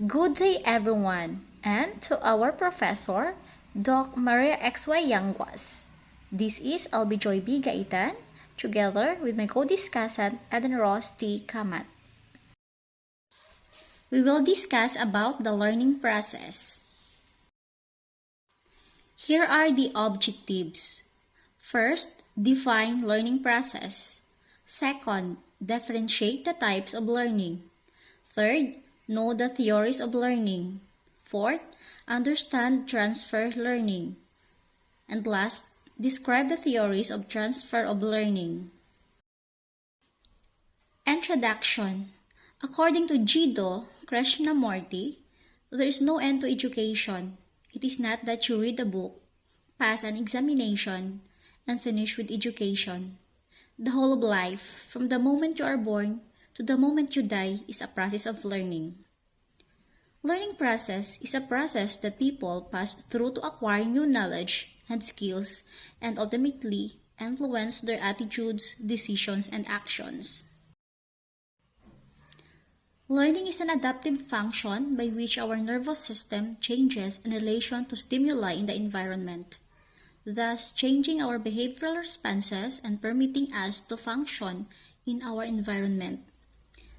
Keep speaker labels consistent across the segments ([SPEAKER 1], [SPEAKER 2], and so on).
[SPEAKER 1] Good day everyone, and to our professor, Doc Maria XY Yanguas. This is Joy B. Gaitan, together with my co-discussant Eden Ross T. Camat. We will discuss about the learning process. Here are the objectives. First, define learning process. Second, differentiate the types of learning. Third, know the theories of learning. Fourth, understand transfer learning. And last, describe the theories of transfer of learning. Introduction. According to Jiddu Krishnamurti, there is no end to education. It is not that you read a book, pass an examination, and finish with education. The whole of life, from the moment you are born to the moment you die, is a process of learning. Learning process is a process that people pass through to acquire new knowledge and skills and ultimately influence their attitudes, decisions, and actions. Learning is an adaptive function by which our nervous system changes in relation to stimuli in the environment, thus changing our behavioral responses and permitting us to function in our environment.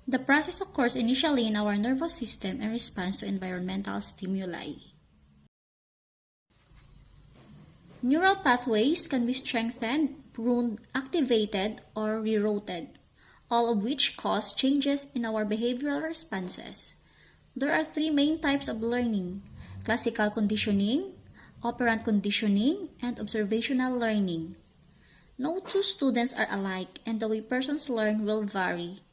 [SPEAKER 1] The process occurs initially in our nervous system in response to environmental stimuli. Neural pathways can be strengthened, pruned, activated, or rerouted, all of which cause changes in our behavioral responses. There are three main types of learning: classical conditioning, operant conditioning, and observational learning. No two students are alike, and the way persons learn will vary.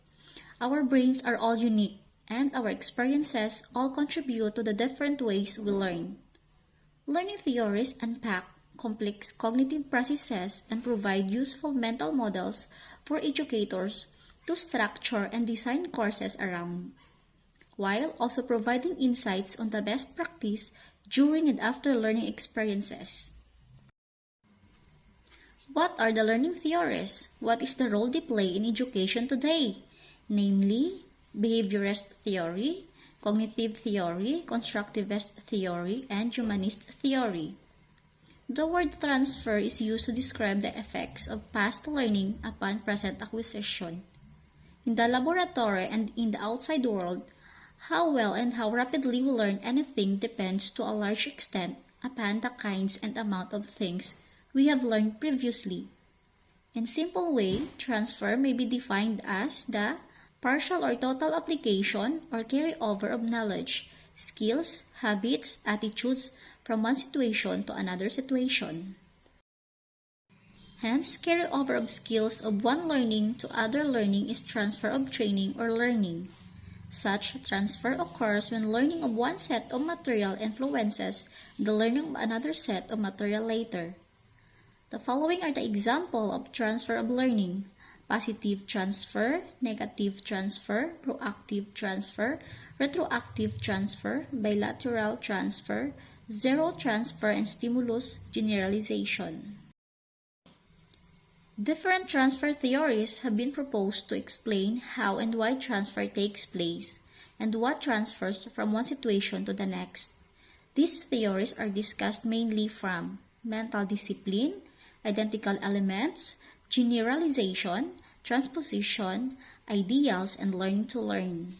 [SPEAKER 1] Our brains are all unique, and our experiences all contribute to the different ways we learn. Learning theories unpack complex cognitive processes and provide useful mental models for educators to structure and design courses around, while also providing insights on the best practice during and after learning experiences. What are the learning theories? What is the role they play in education today? Namely, behaviorist theory, cognitive theory, constructivist theory, and humanist theory. The word transfer is used to describe the effects of past learning upon present acquisition. In the laboratory and in the outside world, how well and how rapidly we learn anything depends to a large extent upon the kinds and amount of things we have learned previously. In simple way, transfer may be defined as the partial or total application or carryover of knowledge, skills, habits, attitudes from one situation to another situation. Hence, carryover of skills of one learning to other learning is transfer of training or learning. Such transfer occurs when learning of one set of material influences the learning of another set of material later. The following are the examples of transfer of learning: positive transfer, negative transfer, proactive transfer, retroactive transfer, bilateral transfer, zero transfer, and stimulus generalization. Different transfer theories have been proposed to explain how and why transfer takes place and what transfers from one situation to the next. These theories are discussed mainly from mental discipline, identical elements, generalization, transposition, ideals, and learning to learn.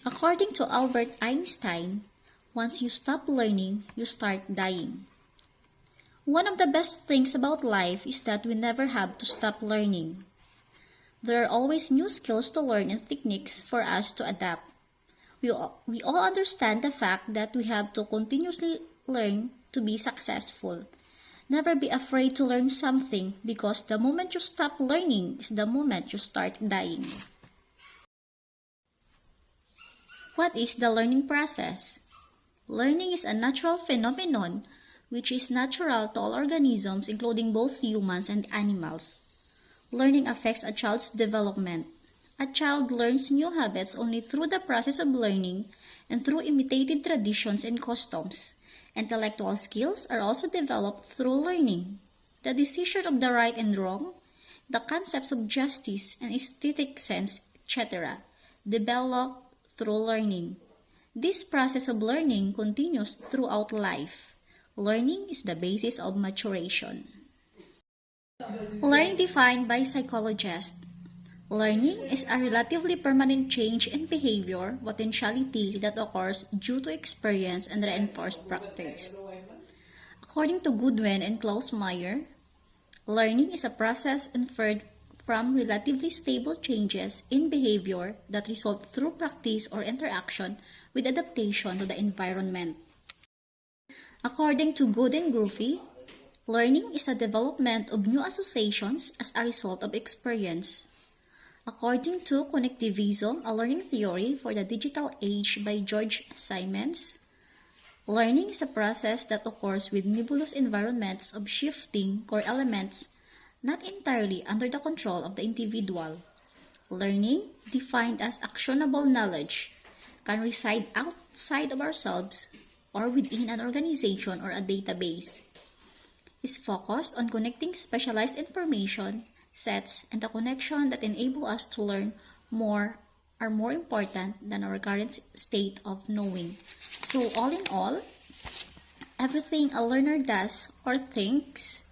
[SPEAKER 1] According to Albert Einstein, once you stop learning, you start dying. One of the best things about life is that we never have to stop learning. There are always new skills to learn and techniques for us to adapt. We all understand the fact that we have to continuously learn to be successful. Never be afraid to learn something, because the moment you stop learning is the moment you start dying. What is the learning process? Learning is a natural phenomenon which is natural to all organisms, including both humans and animals. Learning affects a child's development. A child learns new habits only through the process of learning and through imitated traditions and customs. Intellectual skills are also developed through learning. The decision of the right and wrong, the concepts of justice and aesthetic sense, etc., develop through learning. This process of learning continues throughout life. Learning is the basis of maturation. Learning defined by psychologists. Learning is a relatively permanent change in behavior potentiality that occurs due to experience and reinforced practice. According to Goodwin and Klaus-Meyer, learning is a process inferred from relatively stable changes in behavior that result through practice or interaction with adaptation to the environment. According to Good and Groovy, learning is a development of new associations as a result of experience. According to Connectivism, a learning theory for the digital age by George Siemens, learning is a process that occurs with nebulous environments of shifting core elements not entirely under the control of the individual. Learning, defined as actionable knowledge, can reside outside of ourselves or within an organization or a database. Is focused on connecting specialized information sets and the connection that enable us to learn more are more important than our current state of knowing. So all in all, everything a learner does or thinks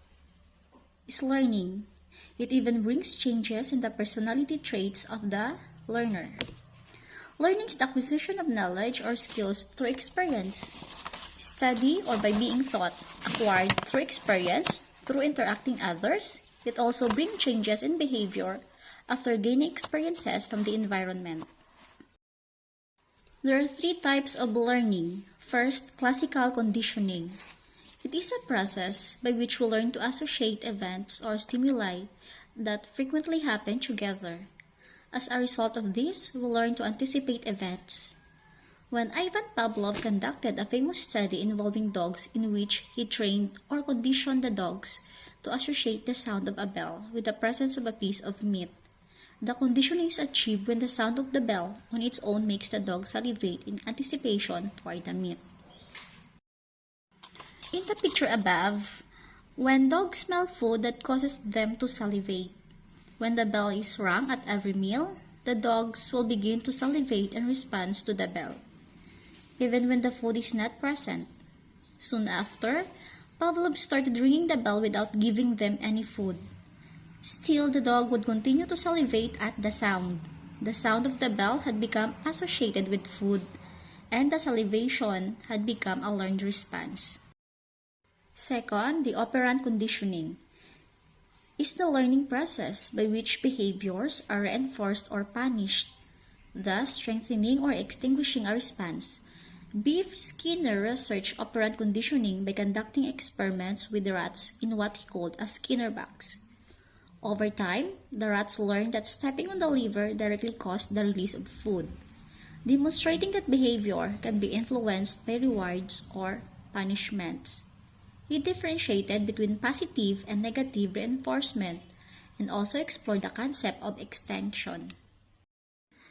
[SPEAKER 1] is learning. It even brings changes in the personality traits of the learner. Learning is the acquisition of knowledge or skills through experience, study, or by being taught, acquired through experience, through interacting others. It also brings changes in behavior after gaining experiences from the environment. There are three types of learning. First, classical conditioning. It is a process by which we learn to associate events or stimuli that frequently happen together. As a result of this, we learn to anticipate events. When Ivan Pavlov conducted a famous study involving dogs in which he trained or conditioned the dogs to associate the sound of a bell with the presence of a piece of meat, the conditioning is achieved when the sound of the bell on its own makes the dog salivate in anticipation for the meat. In the picture above, when dogs smell food that causes them to salivate, when the bell is rung at every meal, the dogs will begin to salivate in response to the bell, even when the food is not present. Soon after, Pavlov started ringing the bell without giving them any food. Still, the dog would continue to salivate at the sound. The sound of the bell had become associated with food, and the salivation had become a learned response. Second, the operant conditioning is the learning process by which behaviors are reinforced or punished, thus strengthening or extinguishing a response. B.F. Skinner researched operant conditioning by conducting experiments with rats in what he called a Skinner box. Over time, the rats learned that stepping on the lever directly caused the release of food, demonstrating that behavior can be influenced by rewards or punishments. He differentiated between positive and negative reinforcement and also explored the concept of extinction.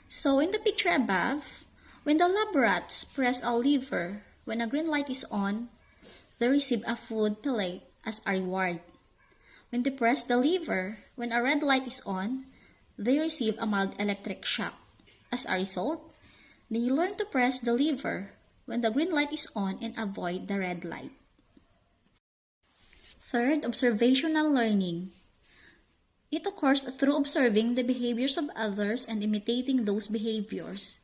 [SPEAKER 1] So in the picture above, when the lab rats press a lever, when a green light is on, they receive a food pellet as a reward. When they press the lever, when a red light is on, they receive a mild electric shock. As a result, they learn to press the lever when the green light is on and avoid the red light. Third, observational learning. It occurs through observing the behaviors of others and imitating those behaviors,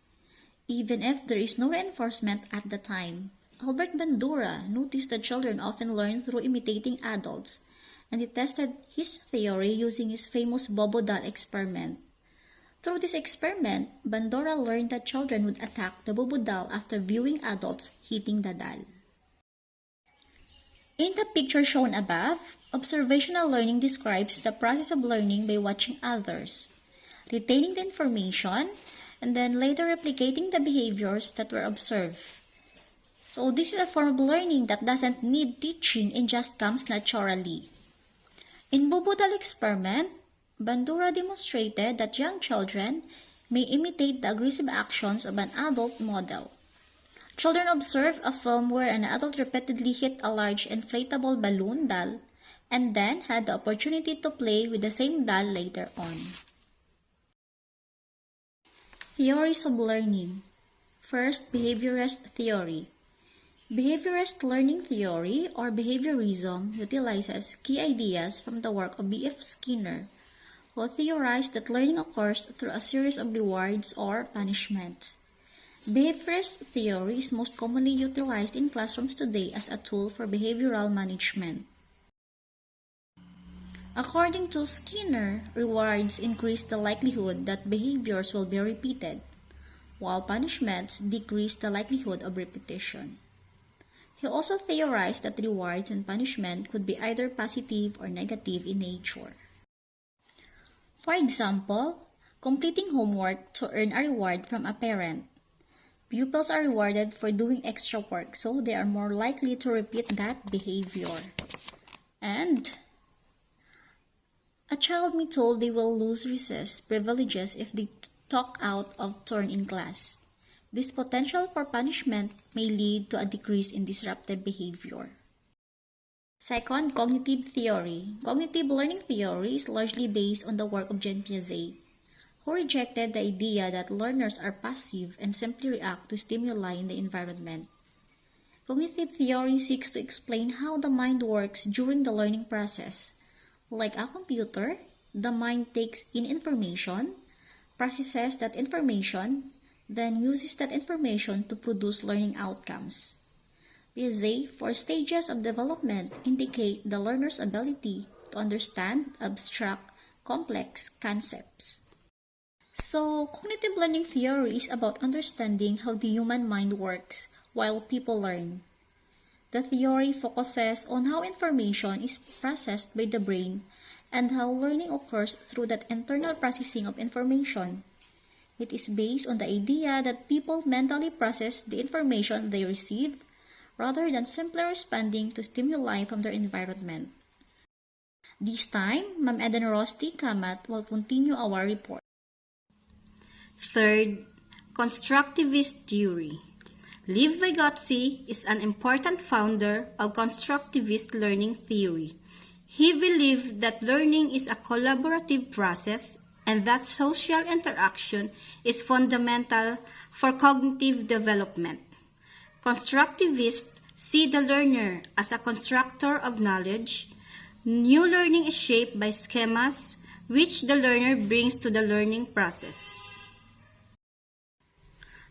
[SPEAKER 1] even if there is no reinforcement at the time. Albert Bandura noticed that children often learn through imitating adults, and he tested his theory using his famous Bobo doll experiment. Through this experiment, Bandura learned that children would attack the Bobo doll after viewing adults hitting the doll. In the picture shown above, observational learning describes the process of learning by watching others, retaining the information, and then later replicating the behaviors that were observed. So this is a form of learning that doesn't need teaching and just comes naturally. In Bobo doll experiment, Bandura demonstrated that young children may imitate the aggressive actions of an adult model. Children observed a film where an adult repeatedly hit a large inflatable balloon doll and then had the opportunity to play with the same doll later on. Theories of learning. First, behaviorist theory. Behaviorist learning theory, or behaviorism, utilizes key ideas from the work of B.F. Skinner, who theorized that learning occurs through a series of rewards or punishments. Behaviorist theory is most commonly utilized in classrooms today as a tool for behavioral management. According to Skinner, rewards increase the likelihood that behaviors will be repeated, while punishments decrease the likelihood of repetition. He also theorized that rewards and punishment could be either positive or negative in nature. For example, completing homework to earn a reward from a parent. Pupils are rewarded for doing extra work, so they are more likely to repeat that behavior. And a child may be told they will lose recess privileges if they talk out of turn in class. This potential for punishment may lead to a decrease in disruptive behavior. Second, cognitive theory. Cognitive learning theory is largely based on the work of Jean Piaget, who rejected the idea that learners are passive and simply react to stimuli in the environment. Cognitive theory seeks to explain how the mind works during the learning process. Like a computer, the mind takes in information, processes that information, then uses that information to produce learning outcomes. Piaget's 4 stages of development indicate the learner's ability to understand abstract, complex concepts. So, cognitive learning theory is about understanding how the human mind works while people learn. The theory focuses on how information is processed by the brain and how learning occurs through that internal processing of information. It is based on the idea that people mentally process the information they receive rather than simply responding to stimuli from their environment. This time, Ma'am Eden Rosti Camat will continue our report.
[SPEAKER 2] Third, constructivist theory. Lev Vygotsky is an important founder of constructivist learning theory. He believed that learning is a collaborative process and that social interaction is fundamental for cognitive development. Constructivists see the learner as a constructor of knowledge. New learning is shaped by schemas which the learner brings to the learning process.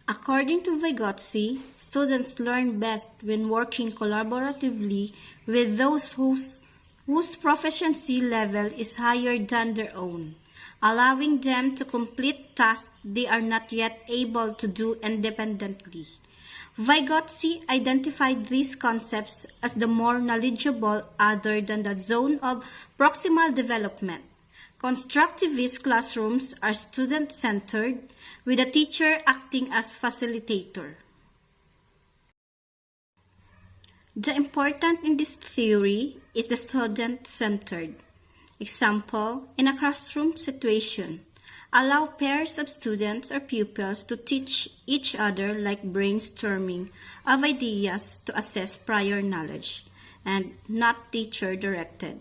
[SPEAKER 2] According to Vygotsky, students learn best when working collaboratively with those whose proficiency level is higher than their own, allowing them to complete tasks they are not yet able to do independently. Vygotsky identified these concepts as the more knowledgeable other than the zone of proximal development. Constructivist classrooms are student-centered, with the teacher acting as facilitator. The important in this theory is the student-centered. Example, in a classroom situation, allow pairs of students or pupils to teach each other like brainstorming of ideas to assess prior knowledge, and not teacher-directed.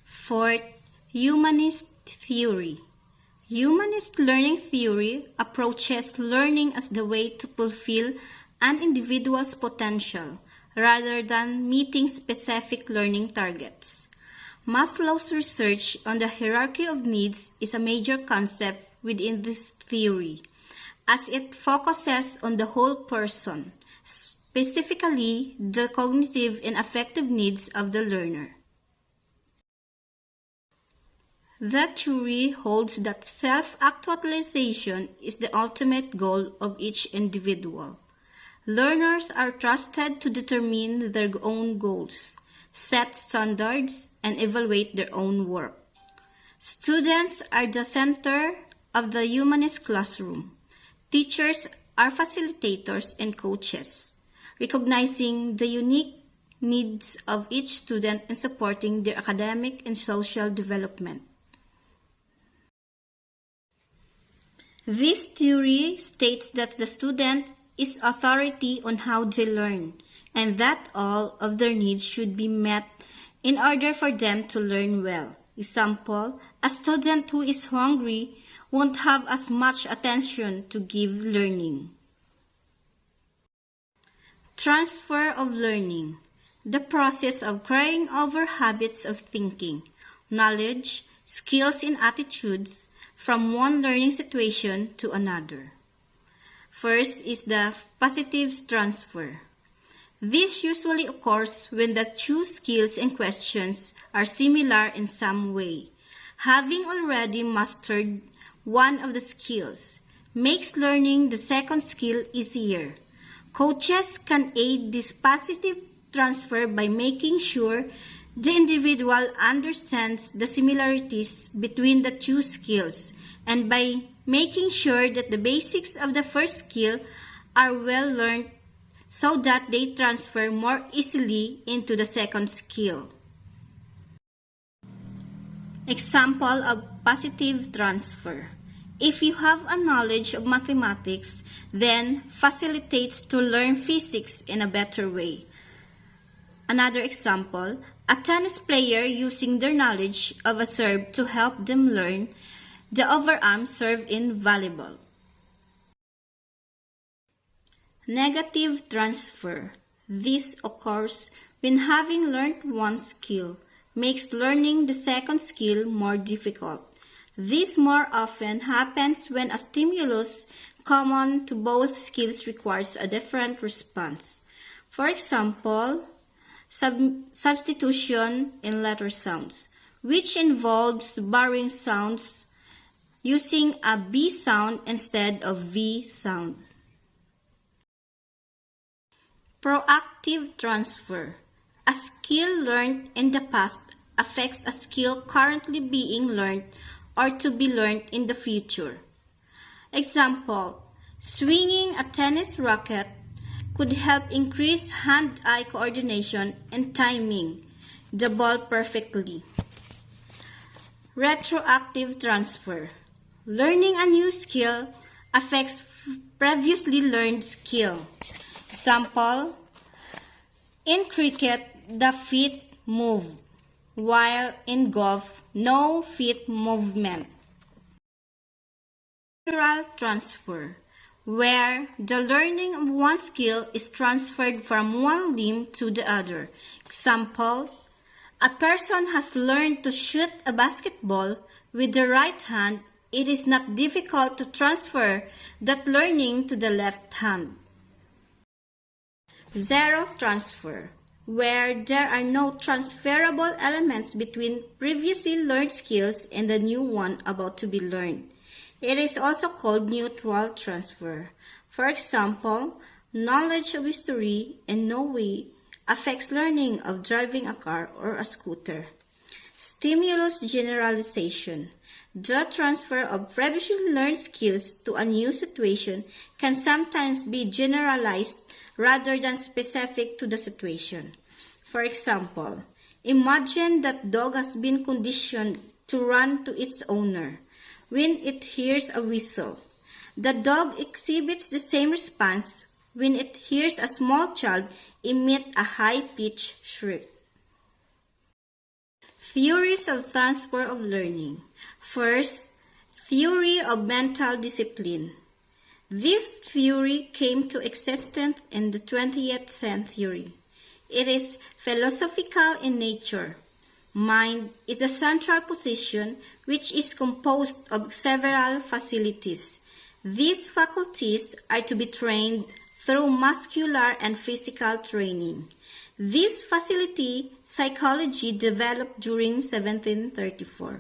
[SPEAKER 2] Fourth, humanist theory. Humanist learning theory approaches learning as the way to fulfill an individual's potential rather than meeting specific learning targets. Maslow's research on the hierarchy of needs is a major concept within this theory, as it focuses on the whole person, specifically the cognitive and affective needs of the learner. That theory holds that self-actualization is the ultimate goal of each individual. Learners are trusted to determine their own goals, set standards, and evaluate their own work. Students are the center of the humanist classroom. Teachers are facilitators and coaches, recognizing the unique needs of each student and supporting their academic and social development. This theory states that the student is authority on how they learn, and that all of their needs should be met in order for them to learn well. Example, a student who is hungry won't have as much attention to give learning. Transfer of learning. The process of carrying over habits of thinking, knowledge, skills, and attitudes from one learning situation to another. First is the positive transfer. This usually occurs when the two skills in questions are similar in some way. Having already mastered one of the skills makes learning the second skill easier. Coaches can aid this positive transfer by making sure the individual understands the similarities between the two skills and by making sure that the basics of the first skill are well learned so that they transfer more easily into the second skill. Example of positive transfer. If you have a knowledge of mathematics, then facilitates to learn physics in a better way. Another example, a tennis player using their knowledge of a serve to help them learn the overarm serve in volleyball. Negative transfer. This occurs when having learned one skill makes learning the second skill more difficult. This more often happens when a stimulus common to both skills requires a different response. For example, substitution in letter sounds, which involves borrowing sounds using a B sound instead of V sound. Proactive transfer. A skill learned in the past affects a skill currently being learned or to be learned in the future. Example, swinging a tennis racket could help increase hand-eye coordination and timing the ball perfectly. Retroactive transfer. Learning a new skill affects previously learned skill. Example, in cricket, the feet move, while in golf, no feet movement. Lateral transfer, where the learning of one skill is transferred from one limb to the other. Example, a person has learned to shoot a basketball with the right hand. It is not difficult to transfer that learning to the left hand. Zero transfer, where there are no transferable elements between previously learned skills and the new one about to be learned. It is also called neutral transfer. For example, knowledge of history in no way affects learning of driving a car or a scooter. Stimulus generalization. The transfer of previously learned skills to a new situation can sometimes be generalized rather than specific to the situation. For example, imagine that dog has been conditioned to run to its owner when it hears a whistle. The dog exhibits the same response when it hears a small child emit a high-pitched shriek. Theories of transfer of learning. First, theory of mental discipline. This theory came to existence in the 20th century. It is philosophical in nature. Mind is the central position which is composed of several faculties. These faculties are to be trained through muscular and physical training. This facility psychology developed during 1734.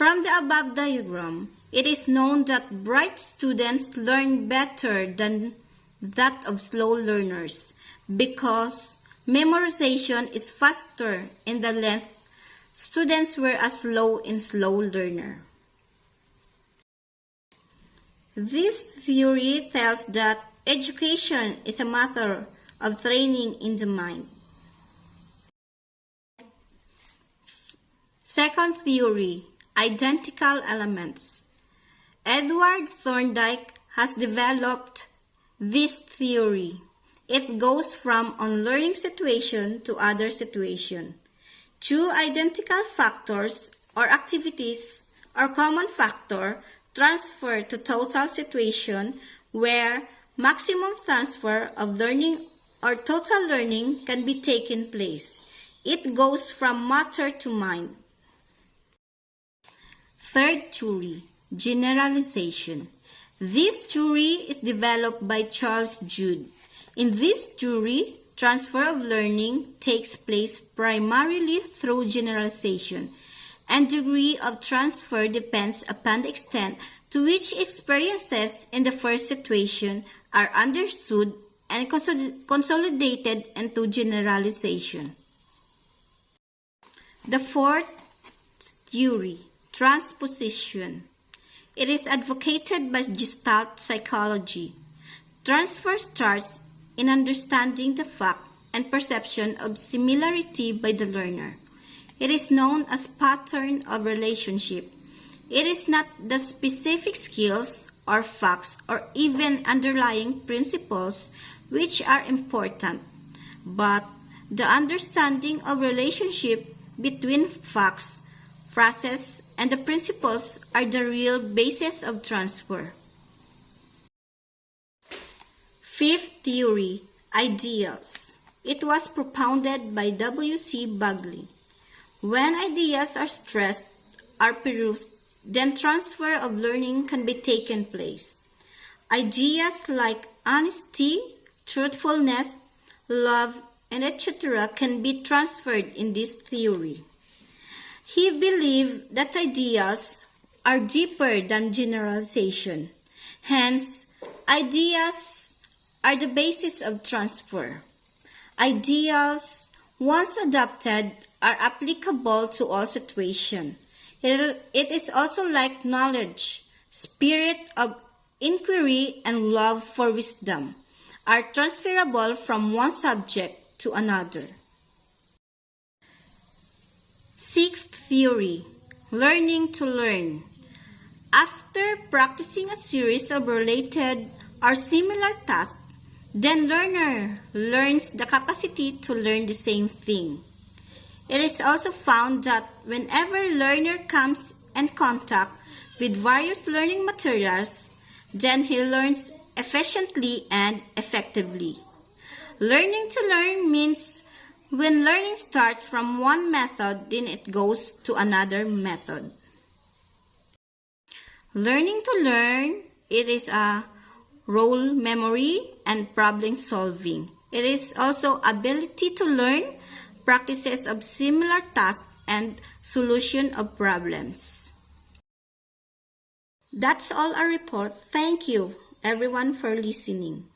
[SPEAKER 2] From the above diagram, it is known that bright students learn better than that of slow learners because memorization is faster in the length. Students were a slow learner. This theory tells that education is a matter of training in the mind. Second theory, identical elements. Edward Thorndike has developed this theory. It goes from one learning situation to other situation. Two identical factors or activities or common factor transfer to total situation where maximum transfer of learning or total learning can be taken place. It goes from matter to mind. Third theory, generalization. This theory is developed by Charles Jude. In this theory, transfer of learning takes place primarily through generalization, and degree of transfer depends upon the extent to which experiences in the first situation are understood and consolidated into generalization. The fourth theory, transposition. It is advocated by Gestalt psychology. Transfer starts in understanding the fact and perception of similarity by the learner. It is known as pattern of relationship. It is not the specific skills or facts or even underlying principles which are important, but the understanding of relationship between facts, phrases, and the principles are the real basis of transfer. Fifth theory, ideals. It was propounded by W.C. Bagley. When ideas are stressed, are perused, then transfer of learning can be taken place. Ideas like honesty, truthfulness, love, and etc. can be transferred in this theory. He believed that ideas are deeper than generalization. Hence, ideas are the basis of transfer. Ideals, once adopted, are applicable to all situations. It is also like knowledge, spirit of inquiry, and love for wisdom are transferable from one subject to another. Sixth theory, learning to learn. After practicing a series of related or similar tasks, then learner learns the capacity to learn the same thing. It is also found that whenever learner comes in contact with various learning materials, then he learns efficiently and effectively. Learning to learn means when learning starts from one method, then it goes to another method. Learning to learn, it is a role memory and problem solving. It is also ability to learn, practices of similar tasks, and solution of problems. That's all our report. Thank you, everyone, for listening.